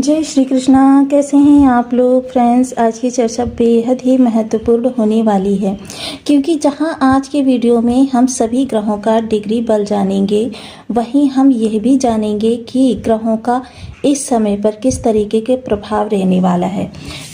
जय श्री कृष्णा। कैसे हैं आप लोग फ्रेंड्स। आज की चर्चा बेहद ही महत्वपूर्ण होने वाली है, क्योंकि जहां आज के वीडियो में हम सभी ग्रहों का डिग्री बल जानेंगे, वहीं हम यह भी जानेंगे कि ग्रहों का इस समय पर किस तरीके के प्रभाव रहने वाला है।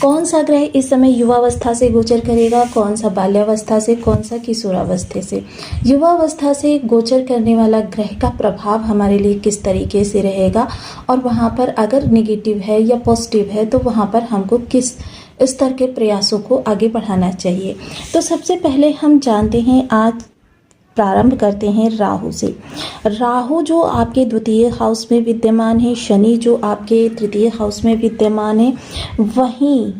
कौन सा ग्रह इस समय युवावस्था से गोचर करेगा, कौन सा बाल्यावस्था से, कौन सा किशोरावस्था से। युवावस्था से गोचर करने वाला ग्रह का प्रभाव हमारे लिए किस तरीके से रहेगा, और वहाँ पर अगर नेगेटिव है या पॉजिटिव है तो वहाँ पर हमको किस स्तर के प्रयासों को आगे बढ़ाना चाहिए। तो सबसे पहले हम जानते हैं, आज प्रारंभ करते हैं राहु से। राहु जो आपके द्वितीय हाउस में विद्यमान है, शनि जो आपके तृतीय हाउस में विद्यमान है, वहीं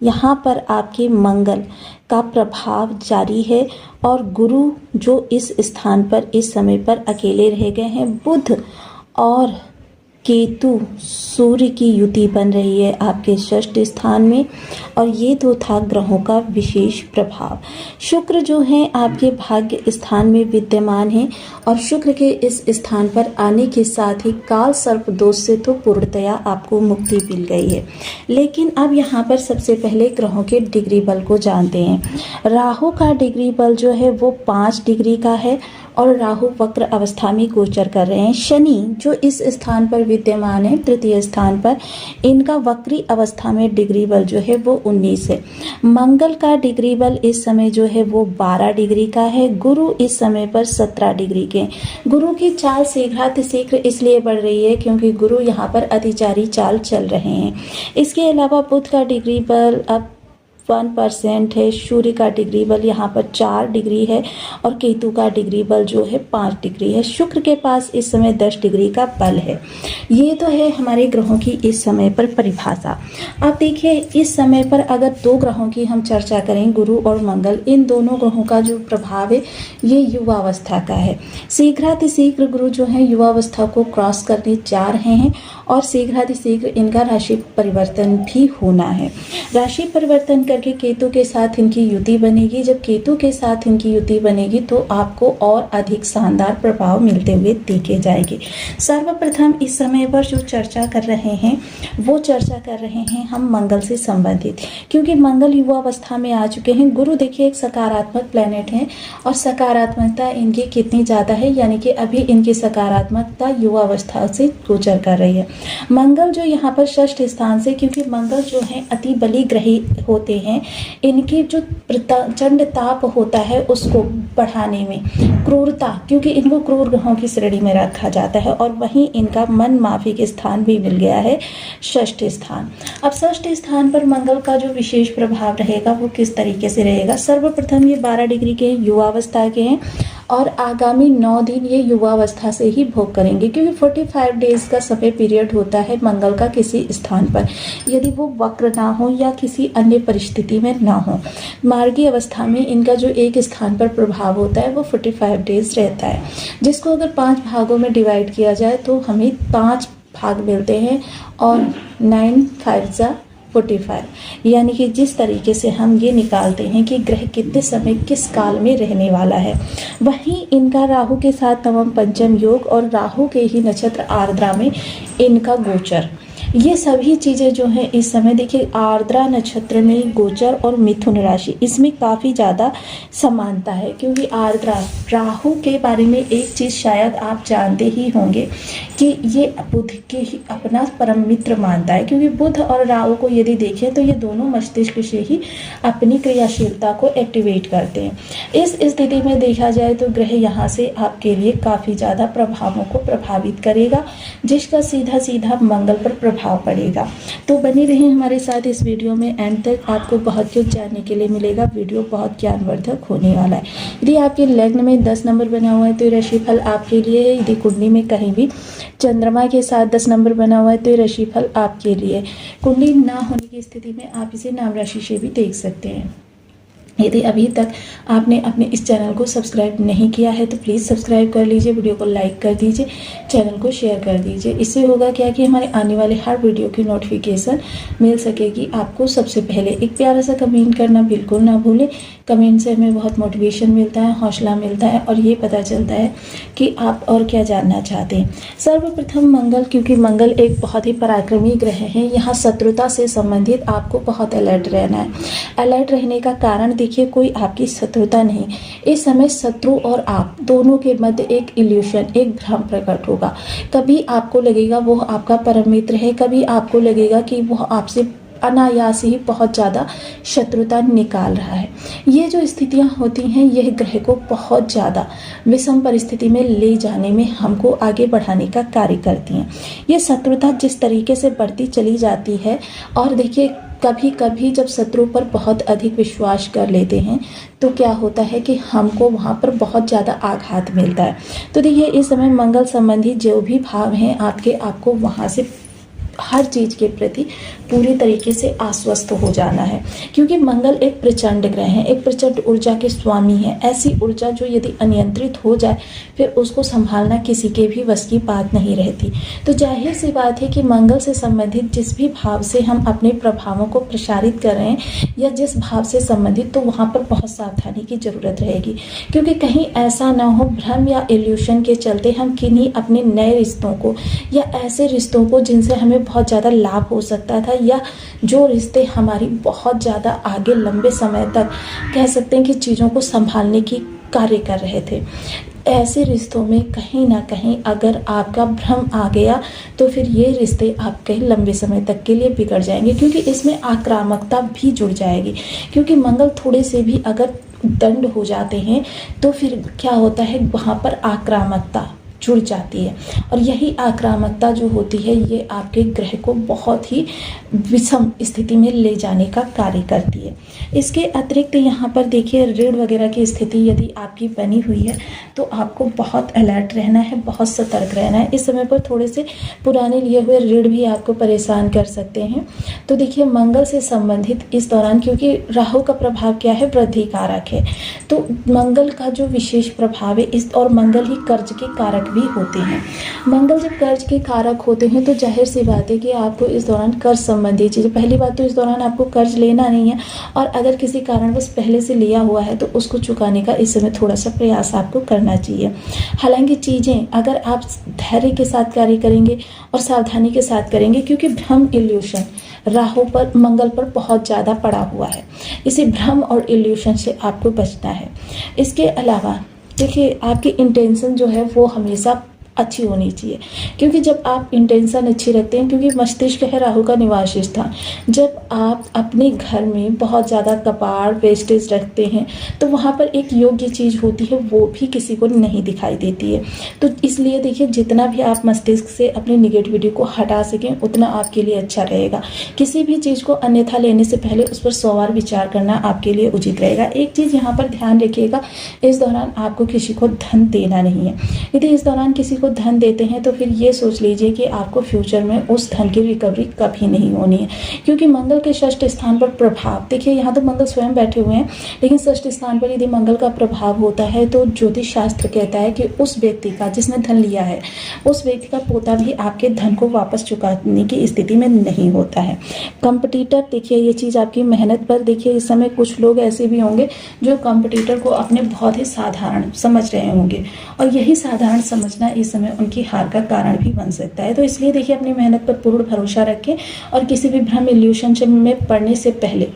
यहाँ पर आपके मंगल का प्रभाव जारी है, और गुरु जो इस स्थान पर इस समय पर अकेले रह गए हैं। बुध और केतु सूर्य की युति बन रही है आपके षष्ठ स्थान में, और ये तो था ग्रहों का विशेष प्रभाव। शुक्र जो है आपके भाग्य स्थान में विद्यमान है, और शुक्र के इस स्थान पर आने के साथ ही काल सर्प दोष से तो पूर्णतया आपको मुक्ति मिल गई है। लेकिन अब यहाँ पर सबसे पहले ग्रहों के डिग्री बल को जानते हैं। राहु का डिग्री बल जो है वो 5 डिग्री का है, और राहु वक्र अवस्था में गोचर कर रहे हैं। शनि जो इस स्थान पर विद्यमान है तृतीय स्थान पर, इनका वक्री अवस्था में डिग्री बल जो है वो 19 है। मंगल का डिग्री बल इस समय जो है वो 12 डिग्री का है। गुरु इस समय पर 17 डिग्री के। गुरु की चाल शीघ्र इसलिए बढ़ रही है क्योंकि गुरु यहाँ पर अतिचारी चाल चल रहे हैं। इसके अलावा बुध का डिग्री बल अब 1% है। सूर्य का डिग्री बल यहाँ पर 4 डिग्री है, और केतु का डिग्री बल जो है 5 डिग्री है। शुक्र के पास इस समय 10 डिग्री का बल है। ये तो है हमारे ग्रहों की इस समय पर परिभाषा। अब देखिए, इस समय पर अगर 2 ग्रहों की हम चर्चा करें, गुरु और मंगल, इन दोनों ग्रहों का जो प्रभाव है ये युवावस्था का है। शीघ्र गुरु जो है युवावस्था को क्रॉस करने जा रहे हैं, और शीघ्र इनका राशि परिवर्तन भी होना है। राशि परिवर्तन करके केतु के साथ इनकी युति बनेगी। जब केतु के साथ इनकी युति बनेगी तो आपको और अधिक शानदार प्रभाव मिलते हुए देखे जाएंगे। सर्वप्रथम इस समय पर जो चर्चा कर रहे हैं वो चर्चा कर रहे हैं हम मंगल से संबंधित, क्योंकि मंगल युवावस्था में आ चुके हैं। गुरु देखिए एक सकारात्मक प्लैनेट है, और सकारात्मकता इनकी कितनी ज़्यादा है, यानी कि अभी इनकी सकारात्मकता युवावस्था से गोचर कर रही है। मंगल जो यहाँ पर षष्ठ स्थान से, क्योंकि मंगल जो है अति बली ग्रही होते हैं, इनकी जो प्रचंड ताप होता है उसको बढ़ाने में, क्रूरता, क्योंकि इनको क्रूर ग्रहों की श्रेणी में रखा जाता है, और वहीं इनका मन माफिक स्थान भी मिल गया है, षष्ठ स्थान। अब षष्ठ स्थान पर मंगल का जो विशेष प्रभाव रहेगा वो किस तरीके से रहेगा। सर्वप्रथम ये 12 डिग्री के युवावस्था के हैं, और आगामी 9 दिन ये युवावस्था से ही भोग करेंगे, क्योंकि 45 डेज का समय पीरियड होता है मंगल का किसी स्थान पर, यदि वो वक्र ना हो या किसी अन्य परिस्थिति में ना हो। मार्गी अवस्था में इनका जो एक स्थान पर प्रभाव होता है वो 45 डेज रहता है, जिसको अगर 5 भागों में डिवाइड किया जाए तो हमें 5 भाग मिलते हैं, और 9 5 जा 45, यानी कि जिस तरीके से हम ये निकालते हैं कि ग्रह कितने समय किस काल में रहने वाला है। वहीं इनका राहु के साथ नवम पंचम योग, और राहु के ही नक्षत्र आर्द्रा में इनका गोचर, ये सभी चीज़ें जो हैं इस समय देखिए, आर्द्रा नक्षत्र में गोचर और मिथुन राशि, इसमें काफ़ी ज़्यादा समानता है। क्योंकि आर्द्रा, राहु के बारे में एक चीज़ शायद आप जानते ही होंगे कि ये बुध के ही अपना परम मित्र मानता है, क्योंकि बुध और राहु को यदि देखें तो ये दोनों मस्तिष्क से ही अपनी क्रियाशीलता को एक्टिवेट करते हैं। इस स्थिति में देखा जाए तो ग्रह यहाँ से आपके लिए काफ़ी ज़्यादा प्रभावों को प्रभावित करेगा, जिसका सीधा मंगल पर प्रभाव पड़ेगा। तो बने रहें हमारे साथ इस वीडियो में, एंड तक आपको बहुत कुछ जानने के लिए मिलेगा। वीडियो बहुत ज्ञानवर्धक होने वाला है। यदि आपके लग्न में 10 नंबर बना हुआ है तो ये राशिफल आपके लिए है। यदि कुंडली में कहीं भी चंद्रमा के साथ 10 नंबर बना हुआ है तो ये राशिफल आपके लिए। कुंडली ना होने की स्थिति में आप इसे नाम राशि से भी देख सकते हैं। यदि अभी तक आपने अपने इस चैनल को सब्सक्राइब नहीं किया है तो प्लीज़ सब्सक्राइब कर लीजिए, वीडियो को लाइक कर दीजिए, चैनल को शेयर कर दीजिए। इससे होगा क्या कि हमारे आने वाले हर वीडियो की नोटिफिकेशन मिल सकेगी आपको सबसे पहले। एक प्यारा सा कमेंट करना बिल्कुल ना भूलें। कमेंट से हमें बहुत मोटिवेशन मिलता है, हौसला मिलता है और ये पता चलता है कि आप और क्या जानना चाहते हैं। सर्वप्रथम मंगल, क्योंकि मंगल एक बहुत ही पराक्रमी ग्रह है, यहाँ शत्रुता से संबंधित आपको बहुत अलर्ट रहना है। अलर्ट रहने का कारण देखिए, कोई आपकी शत्रुता नहीं, इस समय शत्रु और आप दोनों के मध्य एक इल्यूशन, एक भ्रम प्रकट होगा। कभी आपको लगेगा वो आपका परम मित्र है, कभी आपको लगेगा कि वो आपसे अनायास ही बहुत ज़्यादा शत्रुता निकाल रहा है। ये जो स्थितियाँ होती हैं यह ग्रह को बहुत ज़्यादा विषम परिस्थिति में ले जाने में, हमको आगे बढ़ाने का कार्य करती हैं। ये शत्रुता जिस तरीके से बढ़ती चली जाती है, और देखिए कभी कभी जब शत्रु पर बहुत अधिक विश्वास कर लेते हैं तो क्या होता है कि हमको वहाँ पर बहुत ज़्यादा आघात मिलता है। तो देखिए इस समय मंगल संबंधी जो भी भाव हैं आपके, आपको वहाँ से हर चीज़ के प्रति पूरी तरीके से आश्वस्त हो जाना है, क्योंकि मंगल एक प्रचंड ग्रह है, एक प्रचंड ऊर्जा के स्वामी है। ऐसी ऊर्जा जो यदि अनियंत्रित हो जाए फिर उसको संभालना किसी के भी वश की बात नहीं रहती। तो जाहिर सी बात है कि मंगल से संबंधित जिस भी भाव से हम अपने प्रभावों को प्रसारित कर रहे हैं या जिस भाव से संबंधित, तो वहाँ पर बहुत सावधानी की ज़रूरत रहेगी, क्योंकि कहीं ऐसा ना हो भ्रम या इल्यूशन के चलते हम किन्हीं अपने नए रिश्तों को या ऐसे रिश्तों को जिनसे हमें बहुत ज़्यादा लाभ हो सकता था, या जो रिश्ते हमारी बहुत ज़्यादा आगे लंबे समय तक कह सकते हैं कि चीज़ों को संभालने की कार्य कर रहे थे, ऐसे रिश्तों में कहीं ना कहीं अगर आपका भ्रम आ गया तो फिर ये रिश्ते आपके लंबे समय तक के लिए बिगड़ जाएंगे, क्योंकि इसमें आक्रामकता भी जुड़ जाएगी। क्योंकि मंगल थोड़े से भी अगर दंड हो जाते हैं तो फिर क्या होता है, वहाँ पर आक्रामकता जुड़ जाती है, और यही आक्रामकता जो होती है ये आपके ग्रह को बहुत ही विषम स्थिति में ले जाने का कार्य करती है। इसके अतिरिक्त यहाँ पर देखिए ऋण वगैरह की स्थिति यदि आपकी बनी हुई है तो आपको बहुत अलर्ट रहना है, बहुत सतर्क रहना है। इस समय पर थोड़े से पुराने लिए हुए ऋण भी आपको परेशान कर सकते हैं। तो देखिए मंगल से संबंधित इस दौरान, क्योंकि राहु का प्रभाव क्या है, वृद्धि कारक है, तो मंगल का जो विशेष प्रभाव है इस, और मंगल ही कर्ज के कारक भी होते हैं। मंगल जब कर्ज के कारक होते हैं तो जाहिर सी बात है कि आपको इस दौरान कर्ज संबंधी चीज़ें, पहली बात तो इस दौरान आपको कर्ज लेना नहीं है, और अगर किसी कारणवश पहले से लिया हुआ है तो उसको चुकाने का इस समय थोड़ा सा प्रयास आपको करना चाहिए। हालांकि चीज़ें अगर आप धैर्य के साथ कार्य करेंगे और सावधानी के साथ करेंगे, क्योंकि भ्रम इल्यूशन राहु पर, मंगल पर बहुत ज़्यादा पड़ा हुआ है, इसी भ्रम और इल्यूशन से आपको बचना है। इसके अलावा देखिए आपकी इंटेंशन जो है वो हमेशा अच्छी होनी चाहिए, क्योंकि जब आप इंटेंशन अच्छी रखते हैं, क्योंकि मस्तिष्क है राहु का निवास स्थान, जब आप अपने घर में बहुत ज़्यादा कपाड़ वेस्टेज रखते हैं तो वहाँ पर एक योग्य चीज़ होती है वो भी किसी को नहीं दिखाई देती है। तो इसलिए देखिए जितना भी आप मस्तिष्क से अपनी निगेटिविटी को हटा सकें उतना आपके लिए अच्छा रहेगा। किसी भी चीज़ को अन्यथा लेने से पहले उस पर 100 बार विचार करना आपके लिए उचित रहेगा। एक चीज़ यहाँ पर ध्यान रखिएगा, इस दौरान आपको किसी को धन देना नहीं है। यदि इस दौरान किसी को धन देते हैं तो फिर ये सोच लीजिए कि आपको फ्यूचर में उस धन की रिकवरी कभी नहीं होनी है, क्योंकि मंगल के षष्ठ स्थान पर प्रभाव, देखिए यहाँ तो मंगल स्वयं बैठे हुए हैं, लेकिन षष्ठ स्थान पर यदि मंगल का प्रभाव होता है तो ज्योतिष शास्त्र कहता है कि उस व्यक्ति का, जिसने धन लिया है, उस व्यक्ति का पोता भी आपके धन को वापस चुकाने की स्थिति में नहीं होता है। कंपटीटर, देखिए ये चीज़ आपकी मेहनत पर, देखिए इस समय कुछ लोग ऐसे भी होंगे जो कंपटीटर को अपने बहुत ही साधारण समझ रहे होंगे, और यही साधारण समझना इस समय उनकी हार का कारण भी बन सकता है। तो इसलिए देखिए अपनी मेहनत पर पूर्ण भरोसा रखें, और किसी भी भ्रम इल्यूशन में पड़ने से पहले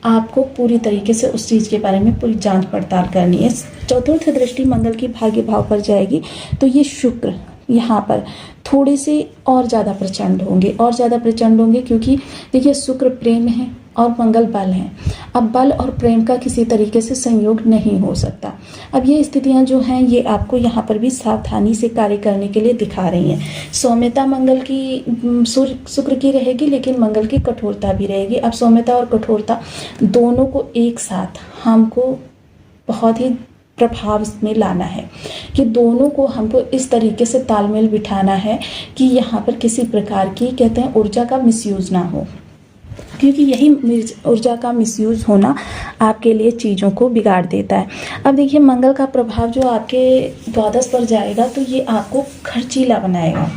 आपको पूरी तरीके से उस चीज़ के बारे में पूरी जांच पड़ताल करनी है। चतुर्थ दृष्टि मंगल की भाग्य भाव पर जाएगी तो ये शुक्र यहाँ पर थोड़े से और ज़्यादा प्रचंड होंगे, क्योंकि देखिए शुक्र प्रेम है और मंगल बल है। अब बल और प्रेम का किसी तरीके से संयोग नहीं हो सकता। अब ये स्थितियां जो हैं ये आपको यहाँ पर भी सावधानी से कार्य करने के लिए दिखा रही हैं। सौम्यता मंगल की शुक्र की रहेगी, लेकिन मंगल की कठोरता भी रहेगी। अब सौम्यता और कठोरता दोनों को एक साथ हमको बहुत ही प्रभाव में लाना है, कि दोनों को हमको इस तरीके से तालमेल बिठाना है कि यहाँ पर किसी प्रकार की कहते हैं ऊर्जा का मिसयूज ना हो। क्योंकि यही ऊर्जा का मिसयूज़ होना आपके लिए चीज़ों को बिगाड़ देता है। अब देखिए मंगल का प्रभाव जो आपके द्वादश पर जाएगा तो ये आपको खर्चीला बनाएगा,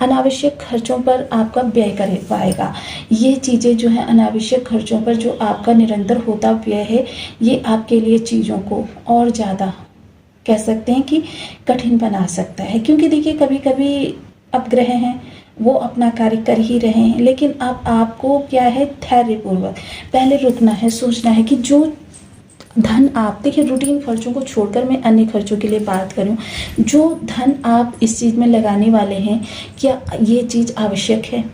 अनावश्यक खर्चों पर आपका व्यय कर पाएगा। ये चीज़ें जो है अनावश्यक खर्चों पर जो आपका निरंतर होता व्यय है, ये आपके लिए चीज़ों को और ज़्यादा कह सकते हैं कि कठिन बना सकता है। क्योंकि देखिए कभी कभी अपग्रह हैं, वो अपना कार्य कर ही रहे हैं, लेकिन अब आपको क्या है, धैर्यपूर्वक पहले रुकना है, सोचना है कि जो धन आप, देखिए रूटीन खर्चों को छोड़कर मैं अन्य खर्चों के लिए बात करूं, जो धन आप इस चीज़ में लगाने वाले हैं, क्या ये चीज़ आवश्यक है?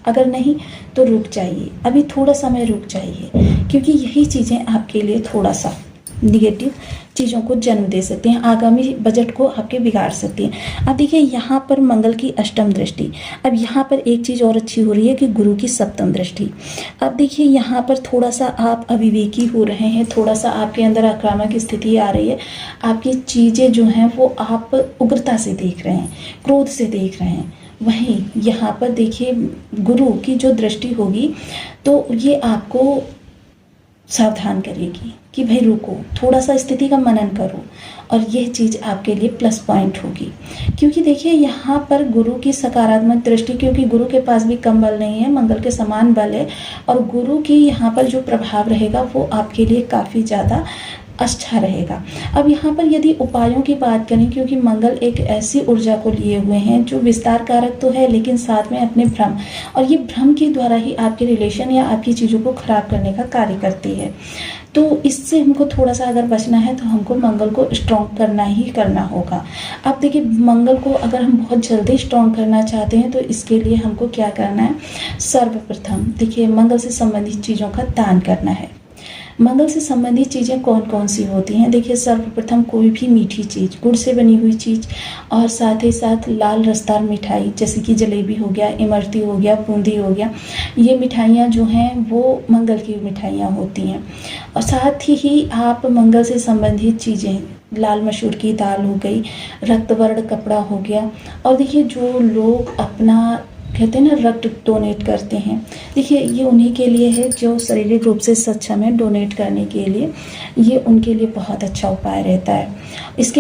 अगर नहीं तो रुक जाइए, अभी थोड़ा समय रुक जाइए, क्योंकि यही चीज़ें आपके लिए थोड़ा सा निगेटिव चीज़ों को जन्म दे सकती हैं, आगामी बजट को आपके बिगाड़ सकती हैं। अब देखिए यहाँ पर मंगल की अष्टम दृष्टि, अब यहाँ पर एक चीज़ और अच्छी हो रही है कि गुरु की सप्तम दृष्टि। अब देखिए यहाँ पर थोड़ा सा आप अविवेकी हो रहे हैं, थोड़ा सा आपके अंदर आक्रामक स्थिति आ रही है, आपकी चीज़ें जो हैं वो आप उग्रता से देख रहे हैं, क्रोध से देख रहे हैं। वहीं यहाँ पर देखिए गुरु की जो दृष्टि होगी तो ये आपको सावधान करेगी कि भाई रुको, थोड़ा सा स्थिति का मनन करो, और यह चीज़ आपके लिए प्लस पॉइंट होगी। क्योंकि देखिए यहाँ पर गुरु की सकारात्मक दृष्टि, क्योंकि गुरु के पास भी कम बल नहीं है, मंगल के समान बल है, और गुरु की यहाँ पर जो प्रभाव रहेगा वो आपके लिए काफ़ी ज़्यादा अच्छा रहेगा। अब यहाँ पर यदि उपायों की बात करें, क्योंकि मंगल एक ऐसी ऊर्जा को लिए हुए हैं जो विस्तार कारक तो है, लेकिन साथ में अपने भ्रम, और ये भ्रम के द्वारा ही आपके रिलेशन या आपकी चीज़ों को खराब करने का कार्य करती है। तो इससे हमको थोड़ा सा अगर बचना है तो हमको मंगल को स्ट्रॉन्ग करना ही करना होगा। अब देखिए मंगल को अगर हम बहुत जल्दी स्ट्रॉन्ग करना चाहते हैं तो इसके लिए हमको क्या करना है, सर्वप्रथम देखिए मंगल से संबंधित चीज़ों का दान करना है। मंगल से संबंधित चीज़ें कौन कौन सी होती हैं, देखिए सर्वप्रथम कोई भी मीठी चीज़, गुड़ से बनी हुई चीज़, और साथ ही साथ लाल रसदार मिठाई जैसे कि जलेबी हो गया, इमरती हो गया, बूंदी हो गया, ये मिठाइयाँ जो हैं वो मंगल की मिठाइयाँ होती हैं। और साथ ही आप मंगल से संबंधित चीज़ें, लाल मसूर की दाल हो गई, रक्तवर्ण कपड़ा हो गया, और देखिए जो लोग अपना कहते हैं ना रक्त डोनेट करते हैं, देखिए ये उन्हीं के लिए है जो शारीरिक रूप से सक्षम है, डोनेट करने के लिए ये उनके लिए बहुत अच्छा उपाय रहता है। इसके